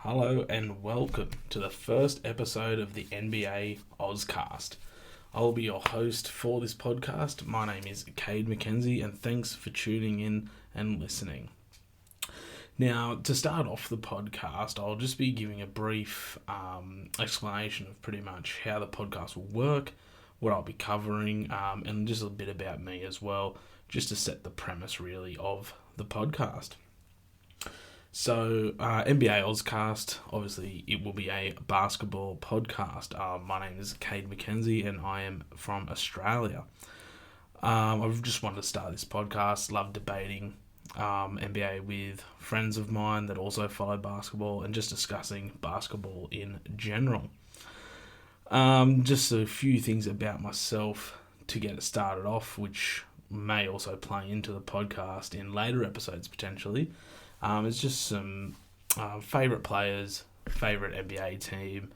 Hello and welcome to the first episode of the NBA AUSCAST. I'll be your host for this podcast. My name is Kade McKenzie and thanks for tuning in and listening. Now, to start off the podcast, I'll just be giving a brief explanation of pretty much how the podcast will work, what I'll be covering, and just a bit about me as well, just to set the premise really of the podcast. So, NBA AUSCAST, obviously it will be a basketball podcast. My name is Kade McKenzie and I am from Australia. I've just wanted to start this podcast, love debating NBA with friends of mine that also follow basketball and just discussing basketball in general. Just a few things about myself to get it started off, which may also play into the podcast in later episodes potentially. It's just some favourite players, favourite NBA team,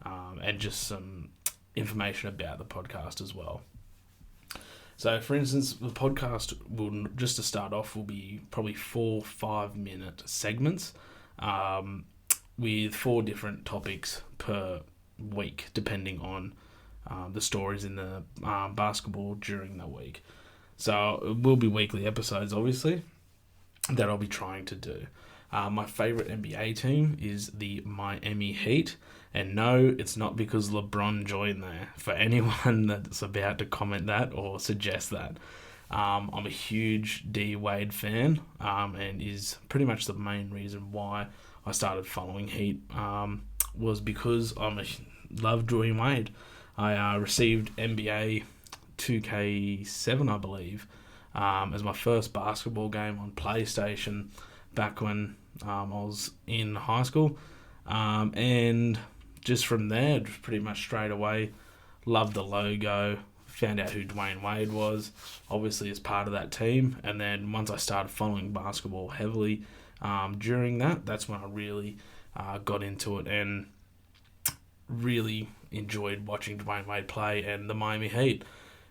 and just some information about the podcast as well. So, for instance, the podcast will, just to start off, will be probably 4 5-minute segments with 4 different topics per week, depending on the stories in the basketball during the week. So, it will be weekly episodes, obviously, that I'll be trying to do. My favourite NBA team is the Miami Heat, and no, it's not because LeBron joined there, for anyone that's about to comment that or suggest that. I'm a huge D Wade fan, and is pretty much the main reason why I started following Heat, was because I love Dwayne Wade. I received NBA 2K7, I believe, as my first basketball game on PlayStation back when I was in high school, and just from there, just pretty much straight away, loved the logo, found out who Dwayne Wade was, obviously as part of that team, and then once I started following basketball heavily during that's when I really got into it and really enjoyed watching Dwayne Wade play and the Miami Heat.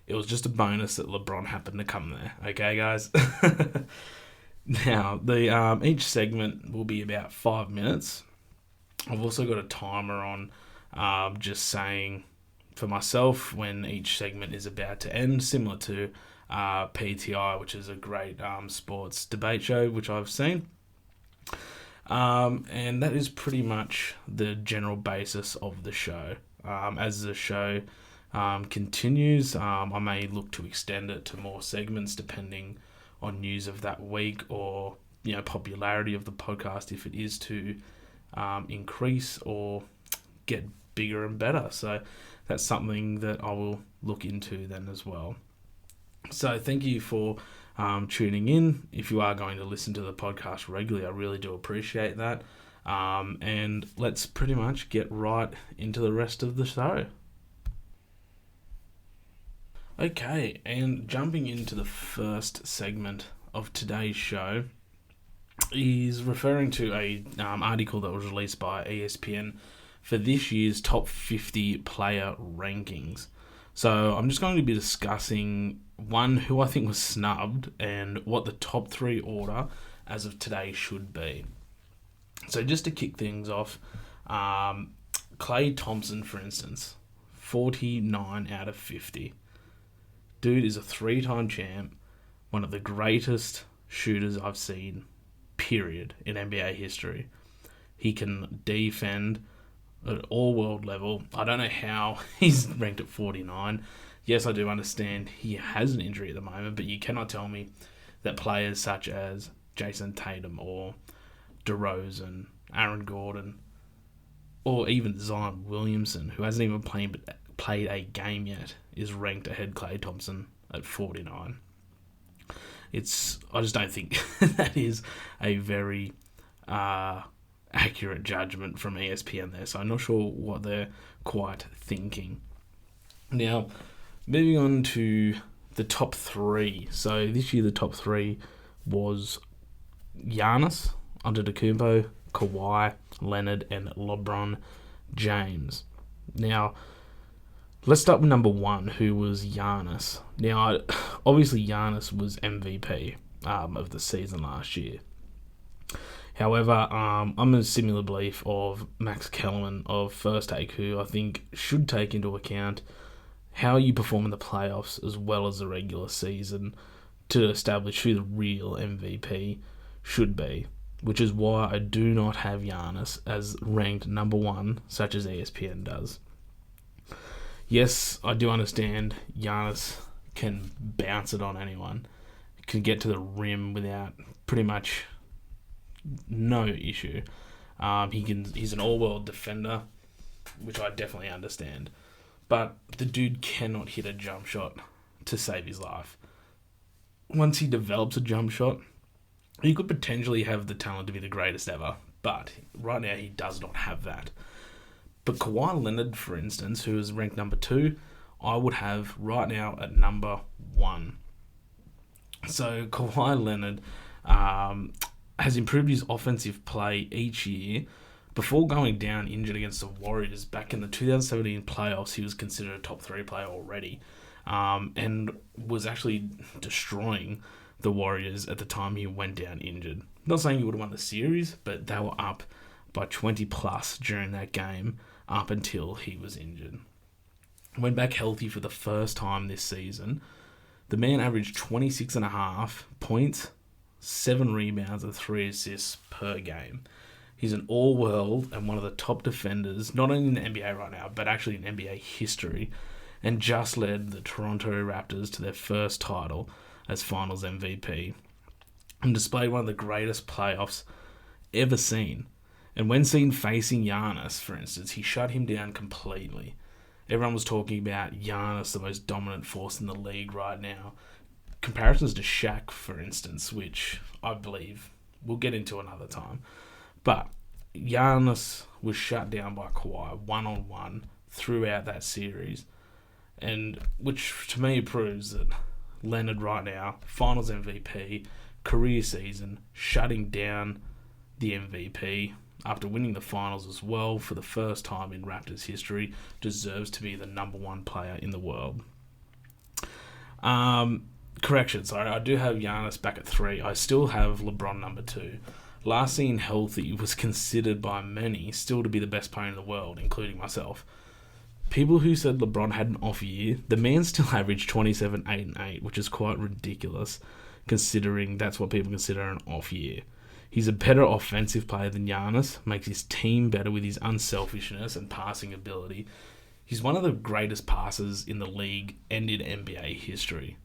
It was just a bonus that LeBron happened to come there. Okay, guys? Now, each segment will be about 5 minutes. I've also got a timer on, just saying for myself when each segment is about to end, similar to PTI, which is a great sports debate show, which I've seen. And that is pretty much the general basis of the show. As the show continues, I may look to extend it to more segments depending on news of that week or popularity of the podcast if it is to increase or get bigger and better. So that's something that I will look into then as well. So thank you for tuning in. If you are going to listen to the podcast regularly, I really do appreciate that. And let's pretty much get right into the rest of the show. Okay, and jumping into the first segment of today's show is referring to a article that was released by ESPN for this year's top 50 player rankings. So I'm just going to be discussing one who I think was snubbed and what the top 3 order as of today should be. So just to kick things off, Klay Thompson, for instance, 49 out of 50. Dude is a 3-time champ, one of the greatest shooters I've seen, period, in NBA history. He can defend at all-world level. I don't know how he's ranked at 49. Yes, I do understand he has an injury at the moment, but you cannot tell me that players such as Jason Tatum or DeRozan, Aaron Gordon, or even Zion Williamson, who hasn't even played a game yet, is ranked ahead Klay Thompson at 49. I just don't think that is a very accurate judgment from ESPN there, so I'm not sure what they're quite thinking. Now, moving on to the top 3. So this year the top 3 was Giannis, Antetokounmpo, Kawhi, Leonard, and LeBron James. Now, let's start with number 1, who was Giannis. Now, obviously Giannis was MVP of the season last year. However, I'm a similar belief of Max Kellerman of First Take, who I think should take into account how you perform in the playoffs as well as the regular season to establish who the real MVP should be, which is why I do not have Giannis as ranked number one, such as ESPN does. Yes, I do understand Giannis can bounce it on anyone, can get to the rim without pretty much no issue. He's an all-world defender, which I definitely understand. But the dude cannot hit a jump shot to save his life. Once he develops a jump shot, he could potentially have the talent to be the greatest ever. But right now, he does not have that. But Kawhi Leonard, for instance, who is ranked number 2, I would have right now at number 1. So Kawhi Leonard has improved his offensive play each year. Before going down injured against the Warriors back in the 2017 playoffs, he was considered a top 3 player already, and was actually destroying the Warriors at the time he went down injured. Not saying he would have won the series, but they were up by 20 plus during that game up until he was injured. Went back healthy for the first time this season. The man averaged 26.5 points, 7 rebounds and 3 assists per game. He's an all-world and one of the top defenders, not only in the NBA right now, but actually in NBA history, and just led the Toronto Raptors to their first title as Finals MVP, and displayed one of the greatest playoffs ever seen. And when seen facing Giannis, for instance, he shut him down completely. Everyone was talking about Giannis, the most dominant force in the league right now. Comparisons to Shaq, for instance, which I believe we'll get into another time. But Giannis was shut down by Kawhi one-on-one throughout that series, and which to me proves that Leonard right now, Finals MVP, career season, shutting down the MVP after winning the finals as well for the first time in Raptors history, deserves to be the number 1 player in the world. Correction, sorry, I do have Giannis back at 3. I still have LeBron number 2. Last seen healthy was considered by many still to be the best player in the world, including myself. People who said LeBron had an off year, the man still averaged 27, 8, and 8, which is quite ridiculous considering that's what people consider an off year. He's a better offensive player than Giannis, makes his team better with his unselfishness and passing ability. He's one of the greatest passers in the league and in NBA history.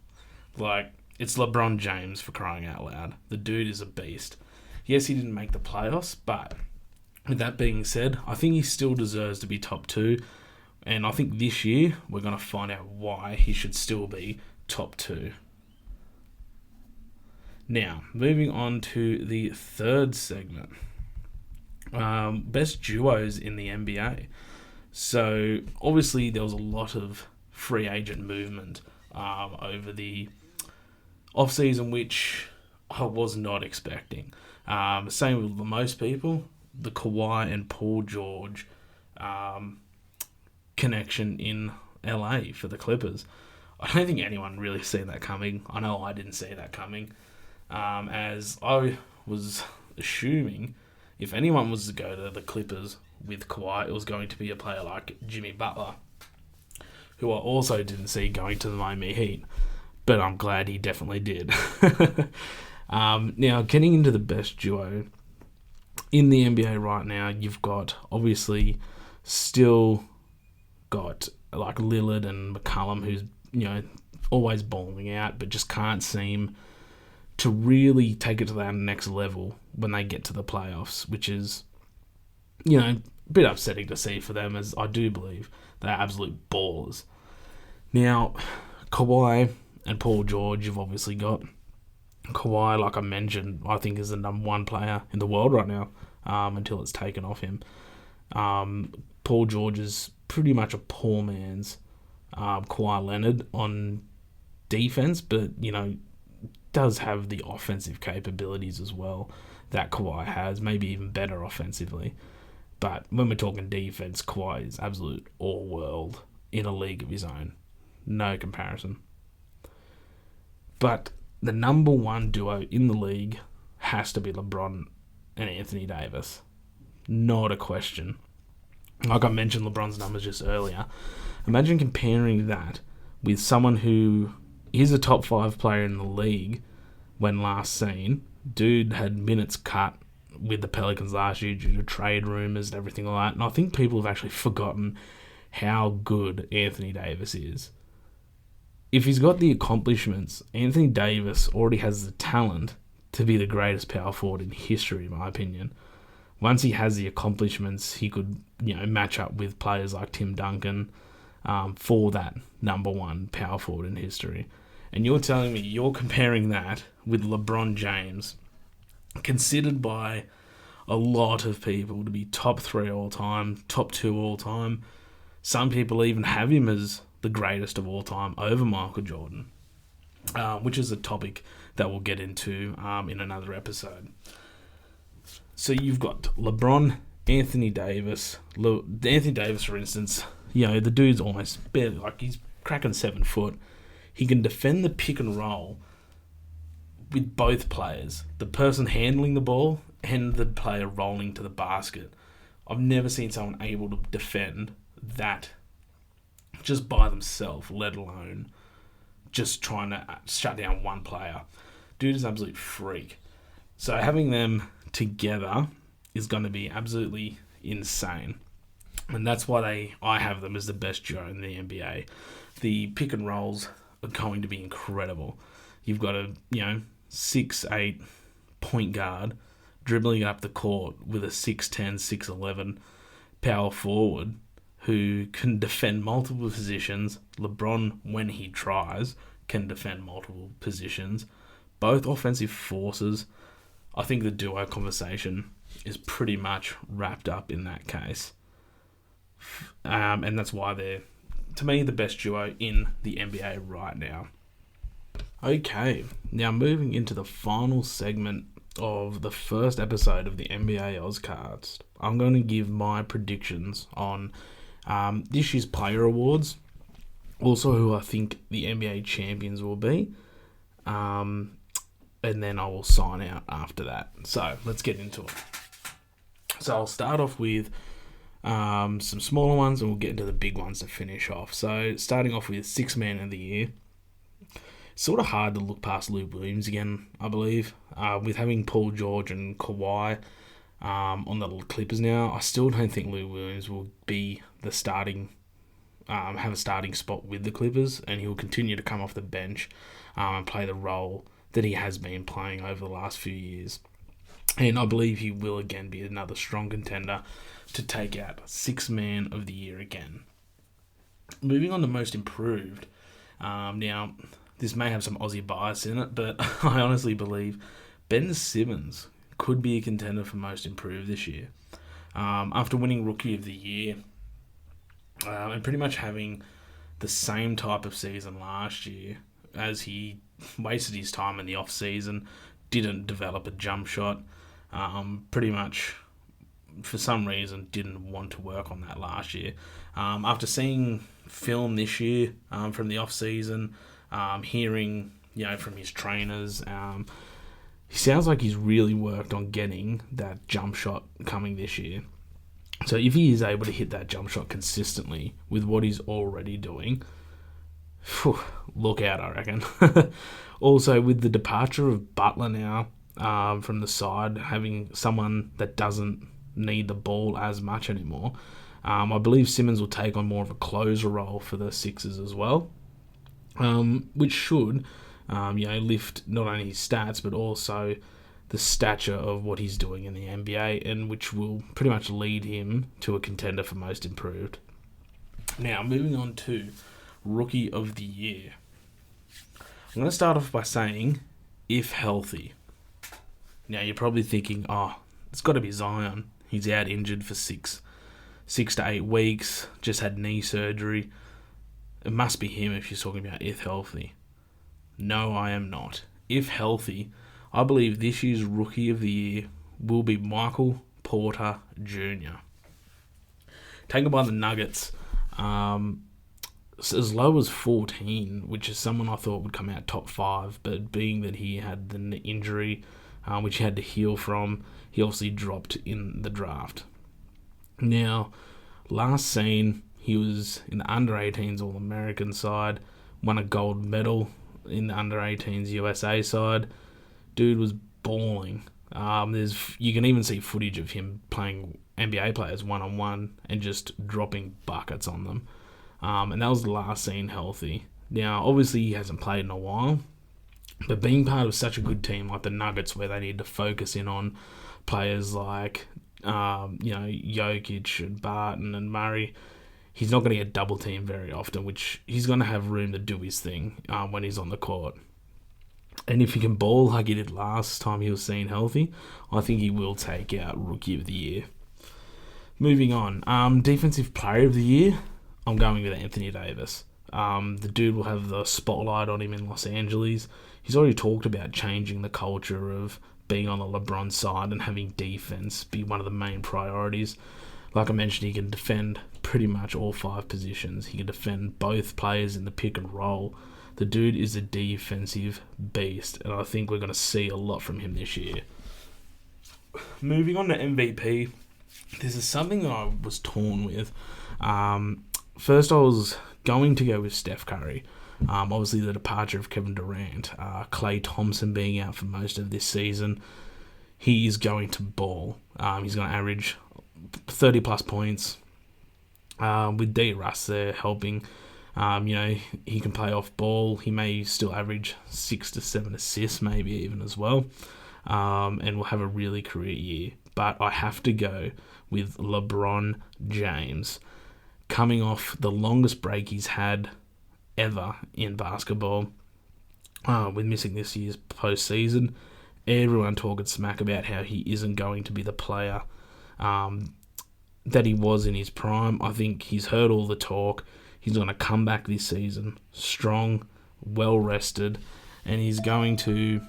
It's LeBron James, for crying out loud. The dude is a beast. Yes, he didn't make the playoffs, but with that being said, I think he still deserves to be top 2. And I think this year, we're going to find out why he should still be top 2. Now, moving on to the third segment. Best duos in the NBA. So, obviously, there was a lot of free agent movement over the off-season, which I was not expecting. Same with most people, the Kawhi and Paul George connection in LA for the Clippers. I don't think anyone really seen that coming. I know I didn't see that coming. As I was assuming if anyone was to go to the Clippers with Kawhi, it was going to be a player like Jimmy Butler, who I also didn't see going to the Miami Heat, but I'm glad he definitely did. Now, getting into the best duo in the NBA right now, you've got, obviously, still got like Lillard and McCollum, who's, always balling out, but just can't seem to really take it to that next level when they get to the playoffs, which is, a bit upsetting to see for them, as I do believe they're absolute ballers. Now, Kawhi and Paul George, you've obviously got. Kawhi, like I mentioned, I think is the number 1 player in the world right now, until it's taken off him. Paul George is pretty much a poor man's Kawhi Leonard on defense, but, does have the offensive capabilities as well that Kawhi has, maybe even better offensively. But when we're talking defense, Kawhi is absolute all-world in a league of his own. No comparison. But the number 1 duo in the league has to be LeBron and Anthony Davis. Not a question. Like I mentioned LeBron's numbers just earlier. Imagine comparing that with someone who is a top 5 player in the league when last seen. Dude had minutes cut with the Pelicans last year due to trade rumours and everything like that. And I think people have actually forgotten how good Anthony Davis is. If he's got the accomplishments, Anthony Davis already has the talent to be the greatest power forward in history, in my opinion. Once he has the accomplishments, he could, match up with players like Tim Duncan for that number 1 power forward in history. And you're telling me you're comparing that with LeBron James, considered by a lot of people to be top 3 all time, top 2 all time. Some people even have him as the greatest of all time over Michael Jordan, which is a topic that we'll get into in another episode. So you've got LeBron, Anthony Davis. Anthony Davis, for instance, the dude's almost barely, he's cracking 7 foot. He can defend the pick and roll with both players, the person handling the ball and the player rolling to the basket. I've never seen someone able to defend that just by themselves, let alone just trying to shut down one player. Dude is an absolute freak. So having them together is going to be absolutely insane. And that's why I have them as the best duo in the NBA. The pick and rolls are going to be incredible. You've got a 6'8" point guard dribbling up the court with a 6'10", 6'11" power forward who can defend multiple positions. LeBron, when he tries, can defend multiple positions. Both offensive forces. I think the duo conversation is pretty much wrapped up in that case. And that's why they're, to me, the best duo in the NBA right now. Okay, now moving into the final segment of the first episode of the NBA Auscast, I'm going to give my predictions on this year's player awards, also who I think the NBA champions will be, and then I will sign out after that. So let's get into it. So I'll start off with some smaller ones, and we'll get into the big ones to finish off. So starting off with 6th Man of the Year. Sort of hard to look past Lou Williams again, I believe. With having Paul George and Kawhi on the Clippers now, I still don't think Lou Williams will be the starting, have a starting spot with the Clippers, and he will continue to come off the bench and play the role that he has been playing over the last few years. And I believe he will again be another strong contender to take out 6th Man of the Year again. Moving on to Most Improved. Now, this may have some Aussie bias in it, but I honestly believe Ben Simmons could be a contender for Most Improved this year. After winning Rookie of the Year and pretty much having the same type of season last year, as he wasted his time in the off-season, didn't develop a jump shot, pretty much for some reason didn't want to work on that last year. After seeing film this year from the off-season, hearing from his trainers, he sounds like he's really worked on getting that jump shot coming this year. So if he is able to hit that jump shot consistently with what he's already doing, look out, I reckon. Also, with the departure of Butler now from the side, having someone that doesn't need the ball as much anymore, I believe Simmons will take on more of a closer role for the Sixers as well, which should lift not only his stats but also the stature of what he's doing in the NBA, and which will pretty much lead him to a contender for Most Improved. Now, moving on to Rookie of the Year. I'm going to start off by saying, if healthy. Now, you're probably thinking, it's got to be Zion. He's out injured for 6 to 8 weeks, just had knee surgery. It must be him if you're talking about if healthy. No, I am not. If healthy, I believe this year's Rookie of the Year will be Michael Porter Jr. Taken by the Nuggets, as low as 14, which is someone I thought would come out top 5, but being that he had the injury which he had to heal from. He obviously dropped in the draft. Now, last seen, he was in the under-18s All-American side, won a gold medal in the under-18s USA side. Dude was balling. You can even see footage of him playing NBA players one-on-one and just dropping buckets on them. And that was the last seen healthy. Now, obviously, he hasn't played in a while, but being part of such a good team like the Nuggets, where they need to focus in on players like, Jokic and Barton and Murray, he's not going to get double teamed very often, which he's going to have room to do his thing when he's on the court. And if he can ball like he did last time he was seen healthy, I think he will take out Rookie of the Year. Moving on, Defensive Player of the Year, I'm going with Anthony Davis. The dude will have the spotlight on him in Los Angeles. He's already talked about changing the culture of being on the LeBron side and having defense be one of the main priorities. Like I mentioned, he can defend pretty much all 5 positions. He can defend both players in the pick and roll. The dude is a defensive beast, and I think we're going to see a lot from him this year. Moving on to MVP, this is something that I was torn with. First, I was going to go with Steph Curry. Obviously, the departure of Kevin Durant, Klay Thompson being out for most of this season, he is going to ball. He's going to average 30-plus points. With D. Russ there helping, he can play off ball. He may still average 6 to 7 assists, maybe even as well, and will have a really career year. But I have to go with LeBron James, coming off the longest break he's had ever in basketball, with missing this year's postseason. Everyone talking smack about how he isn't going to be the player that he was in his prime. I think he's heard all the talk. He's going to come back this season strong, well rested, and he's going to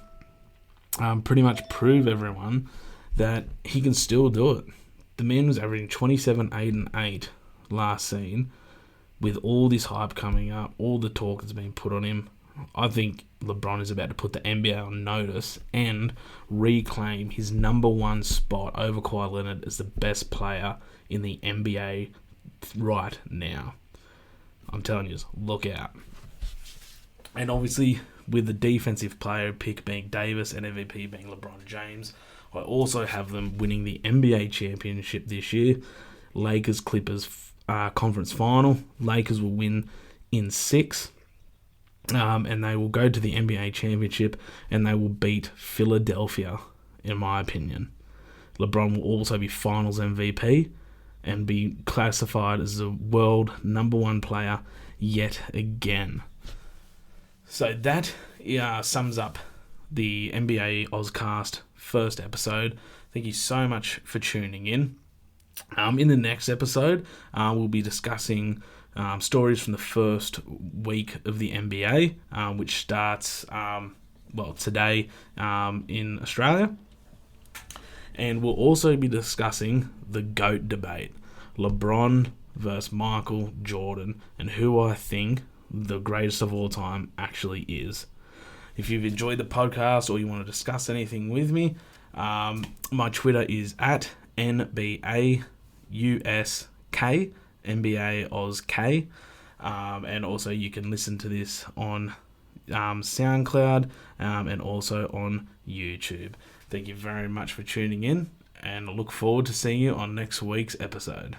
pretty much prove everyone that he can still do it. The man was averaging 27, 8, and 8 last seen. With all this hype coming up, all the talk that's been put on him, I think LeBron is about to put the NBA on notice and reclaim his number 1 spot over Kawhi Leonard as the best player in the NBA right now. I'm telling you, look out. And obviously, with the defensive player pick being Davis and MVP being LeBron James, I also have them winning the NBA championship this year. Lakers-Clippers conference final. Lakers will win in 6. And they will go to the NBA championship and they will beat Philadelphia, in my opinion. LeBron will also be finals MVP and be classified as the world number 1 player yet again. So that sums up the NBA AUSCAST first episode. Thank you so much for tuning in. In the next episode, we'll be discussing stories from the first week of the NBA, which starts today in Australia. And we'll also be discussing the GOAT debate, LeBron versus Michael Jordan, and who I think the greatest of all time actually is. If you've enjoyed the podcast or you want to discuss anything with me, my Twitter is at NBAUSK, NBAUSK, and also you can listen to this on SoundCloud and also on YouTube. Thank you very much for tuning in, and I look forward to seeing you on next week's episode.